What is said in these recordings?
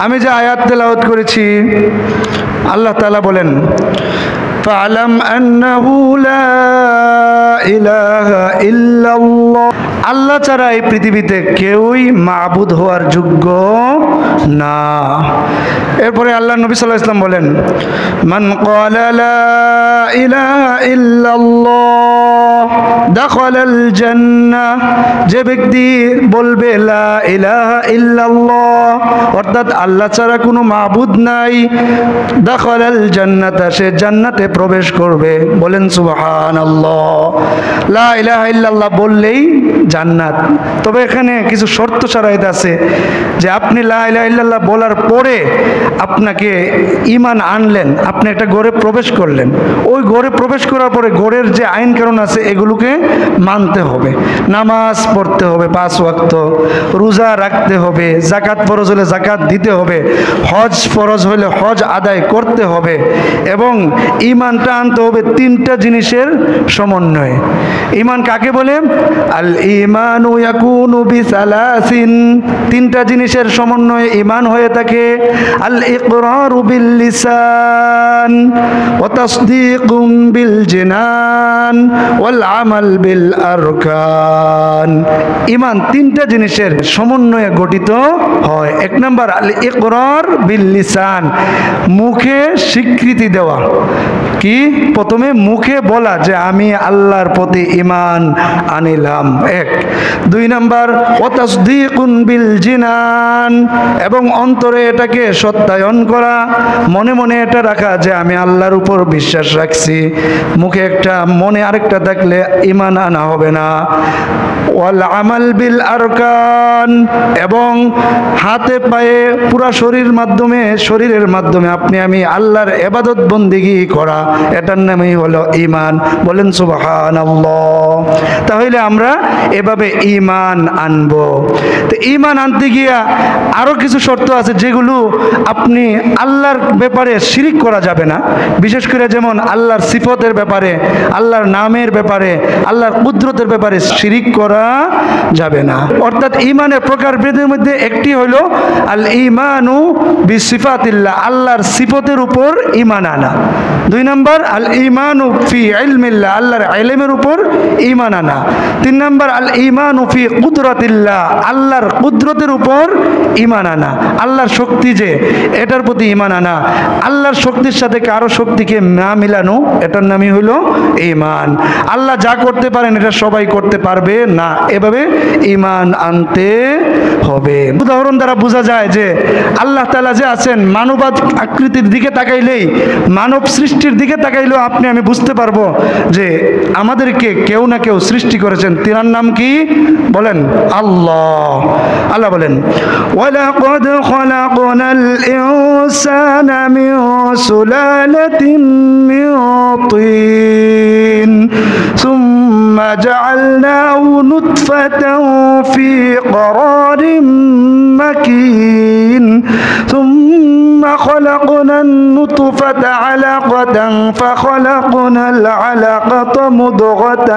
আমি যে আয়াত তেলাওয়াত করেছি, আল্লাহ তাআলা বলেন ফাআলাম আন্নাহু লা ইলাহা ইল্লাল্লাহ, আল্লাহ ছাড়া এই পৃথিবীতে কেউই মাবুদ হওয়ার যোগ্য না। এরপরে আল্লাহ নবী সাল্লাল্লাহু আলাইহি ওয়াসাল্লাম বলেন মান ক্বালা লা ইলাহা ইল্লাল্লাহ দাখালাল জান্নাহ, যে ব্যক্তি বলবে লা ইলাহা ইল্লাল্লাহ অর্থাৎ আল্লাহ ছাড়া কোনো মাবুদ নাই, দাখালাল জান্নাত, সে জান্নাতে প্রবেশ করবে। বলেন সুবহানাল্লাহ। লা ইলাহা ইল্লাল্লাহ বললেই জান্নাত। তবে এখানে কিছু শর্ত শারাইত আছে যে আপনি লা ইলাহা ইল্লাল্লাহ বলার পরে আপনাকে ঈমান আনলেন, আপনি একটা ঘরে প্রবেশ করলেন, ওই ঘরে প্রবেশ করার পরে ঘরের যে আইন কানুন আছে এগুলোকে মানতে হবে। নামাজ পড়তে হবে 5 ওয়াক্ত, রোজা রাখতে হবে, যাকাত ফরজ হলে যাকাত দিতে হবে, হজ ফরজ হলে হজ আদায় করতে হবে এবং ঈমানটা আনতে হবে 3টা জিনিসের সমন্বয়ে। ঈমান কাকে বলে? আল ঈমানু ইয়াকুনু বিসালাসিন, 3টা জিনিসের সমন্বয়ে ঈমান হয়ে থাকে। আল ইকরারু বিল লিসান ওয়া তাসদীকুম বিল জিনান ওয়াল আমাল বিল আরকান। ঈমান 3টা জিনিসের সমন্বয়ে গঠিত হয়। 1 নাম্বার আল ইকরার বিল লিসান, মুখে স্বীকৃতি দেওয়া। কি? প্রথমে মুখে বলা যে আমি আল্লাহর প্রতি ঈমান আনিলাম, 1। 2 নাম্বার ওয়া তাসদীকুন বিল জিনান, এবং অন্তরে এটাকে সত্যায়ন করা, মনে মনে এটা রাখা যে আমি আল্লাহর উপর বিশ্বাস রাখছি। মুখে একটা, মনে আরেকটা থাকলে ঈমান আনা হবে না। ওয়াল আমাল বিল আরকান, এবং হাতে পায়ে পুরা শরীরের মাধ্যমে আপনি আমি আল্লাহর ইবাদত বন্দেগী করা, এটার নামই হলো ঈমান। বলেন সুবহানাল্লাহ। তাহলে আমরা এভাবে ঈমান আনবো। তো ঈমান আনতে গিয়া আরো কিছু শর্ত আছে যেগুলো আপনি আল্লাহর ব্যাপারে শিরিক করা যাবে না। বিশেষ করে যেমন আল্লাহর সিফতের ব্যাপারে, আল্লাহর নামের ব্যাপারে, আল্লাহর কুদরতের ব্যাপারে শিরিক করা যাবে না। অর্থাৎ ঈমানের প্রকারভেদের মধ্যে একটি হলো আল ঈমানু বিসিফাতিল্লাহ, আল্লাহর সিফতের উপর ঈমান আনা। 2 নাম্বার আল ঈমানু ফি ইলমিল্লাহ, আল্লাহর ইলমের উপর ঈমান আনা। 3 নাম্বার আল ঈমানু ফি কুদরাতিল্লাহ, আল্লাহর কুদরতের উপর ঈমান আনা। আল্লাহর শক্তি যে, এটার প্রতি ঈমান আনা। আল্লাহর শক্তির সাথে কারো শক্তিকে না মিলানো, এটার নামই হলো ঈমান। আল্লাহ যা করতে পারেন এটা সবাই করতে পারবে না, এভাবে ঈমান আনতে হবে। উদাহরণ দ্বারা বোঝা যায় যে আল্লাহ তাআলা যে আছেন, মানব আকৃতির দিকে তাকাইলেই, মানব সৃষ্টির দিকে তাকাইলেও আপনি আমি বুঝতে পারবো যে আমাদেরকে কেউ না কেউ সৃষ্টি করেছেন। তিনার নাম কি? বলেন আল্লাহ। আল্লাহ বলেন ওয়ালাকাদ খালাকনাল ইনসানা মিন সুলালাতিন মিন তিন সুম্মা জাআলনাহু নুতফাতান ফি قرارٍ مكين ثم خلقنا النطفة علقة فخلقنا العلقة مضغة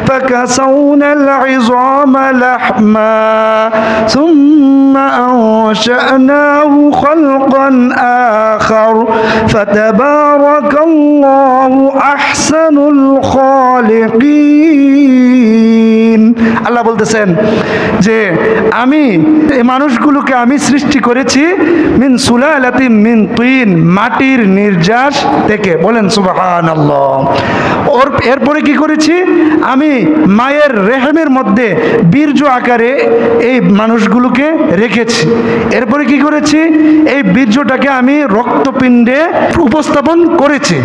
فكسونا العظام لحما ثم أنشأناه خلقا آخر فتبارك الله أحسن الخالقين। আল্লাহ বলতেছেন যে আমি এই মানুষগুলোকে আমি সৃষ্টি করেছি মিন সুলালাতিন মিন তিন, মাটির নির্যাস থেকে। বলেন সুবহানাল্লাহ। এরপরে কি করেছি? আমি মায়ের রেহেমের মধ্যে বীর্য আকারে এই মানুষগুলোকে রেখেছি। এরপরে কি করেছি? এই বীর্যটাকে আমি রক্তপিণ্ডে উপস্থাপন করেছি।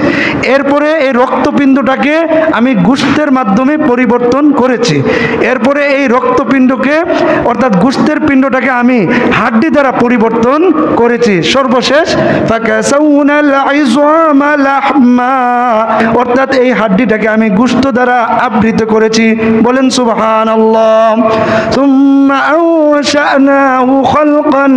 এরপরে এই রক্তপিণ্ডটাকে আমি গোশতের মাধ্যমে পরিবর্তন করেছি। এরপরে এই রক্তপিণ্ডকে অর্থাৎ গোশতের পিণ্ডটাকে আমি হাড্ডি দ্বারা পরিবর্তন করেছি। সর্বশেষ ফাকাসাউ তাজআলুনাল ইযামা লাহমা, অর্থাৎ এই হাড্ডিটাকে আমি গোশত দ্বারা আবৃত করেছি। বলেন সুবহানাল্লাহ। সুম্মা আনশানাহু খালকান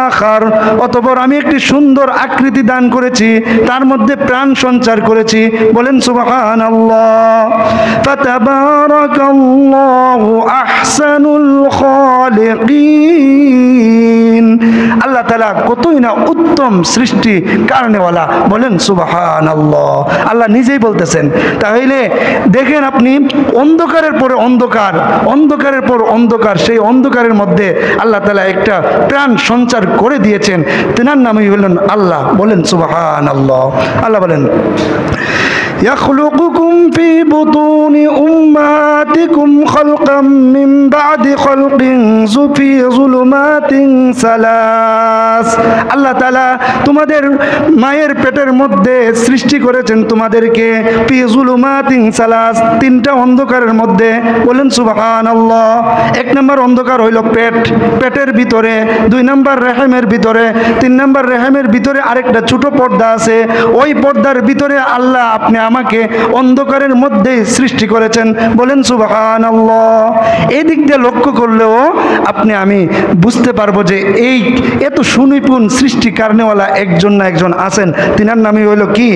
আখার, অতঃপর আমি একটি সুন্দর আকৃতি দান করেছি, তার মধ্যে প্রাণ সঞ্চার করেছি। বলেন সুবহানাল্লাহ। ফাতাবারাকাল্লাহু আহসানুল খালিকিন, আল্লাহ তাআলা কতই না উত্তম সৃষ্টি কারণেওয়ালা। বলেন সুবহানাল্লাহ। আল্লাহ নিজেই বলতেছেন। তাহলে দেখেন আপনি, অন্ধকারের পরে অন্ধকার, অন্ধকারের পর অন্ধকার, সেই অন্ধকারের মধ্যে আল্লাহ তাআলা একটা প্রাণ সঞ্চার করে দিয়েছেন, তেনার নামই হলেন আল্লাহ। বলেন সুবহানাল্লাহ। আল্লাহ বলেন يخلقكم في بطون أمهاتكم خلقا من بعد خلق في ظلمات ثلاث, আল্লাহ তাআলা তোমাদের মায়ের পেটের মধ্যে সৃষ্টি করেছেন তোমাদেরকে ফি যুলুমাতিন সালাস, তিনটা অন্ধকারের মধ্যে। বলেন সুবহানাল্লাহ। এক নম্বর অন্ধকার হইল পেট, পেটের ভিতরে। দুই নম্বর রেহেমের ভিতরে। তিন নম্বর রেহেমের ভিতরে আরেকটা ছোট পর্দা আছে, ওই পর্দার ভিতরে আল্লাহ আপনি আমাকে অন্ধকারের মধ্যে সৃষ্টি করেছেন। বলেন সুবহানাল্লাহ। এই দিক দিয়ে লক্ষ্য করলেও আপনি আমি বুঝতে পারবো যে এই এত সুনিপুণ সৃষ্টি কারণেওয়ালা একজন না একজন আছেন, তিনার নামই হইল কি?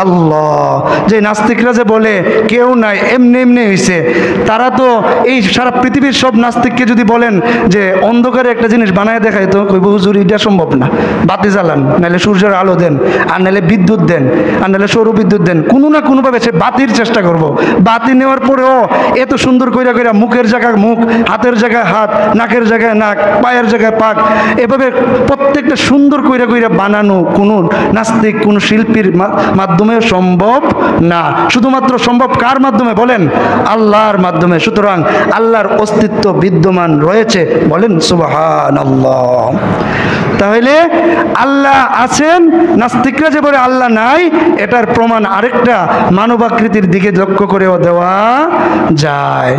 আল্লাহ। যে নাস্তিকরা যে বলে কেউ নাই, এমনি এমনি হয়েছে, তারা তো এই সারা পৃথিবীর সব নাস্তিককে যদি বলেন যে অন্ধকারে একটা জিনিস বানায় দেখায়, তো কইব হুজুর এটা সম্ভব না, বাতি জ্বালান, নাহলে সূর্যের আলো দেন, আর নাহলে বিদ্যুৎ দেন, আর নাহলে সৌর বিদ্যুৎ দেন, কোনো না কোনোভাবে সে বাতির চেষ্টা করব। বাতি নেওয়ার পরেও এত সুন্দর কইরা কইরা মুখের জায়গায় মুখ, হাতের জায়গায় হাত, নাকের জায়গায় নাক, পায়ের জায়গায় পাক, এভাবে প্রত্যেকটা সুন্দর কইরা কইরা বানানো কোনো নাস্তিক, কোনো শিল্পীর মাধ্যমে সম্ভব না। শুধুমাত্র সম্ভব কার মাধ্যমে? বলেন আল্লাহর মাধ্যমে। সুতরাং আল্লাহর অস্তিত্ব বিদ্যমান রয়েছে। বলেন সুবহানাল্লাহ। তাহলে আল্লাহ আছেন, নাস্তিকরা যে বলে আল্লাহ নাই, এটার প্রমাণ আরেকটা মানবাকৃতির দিকে লক্ষ্য করেও দেওয়া যায়।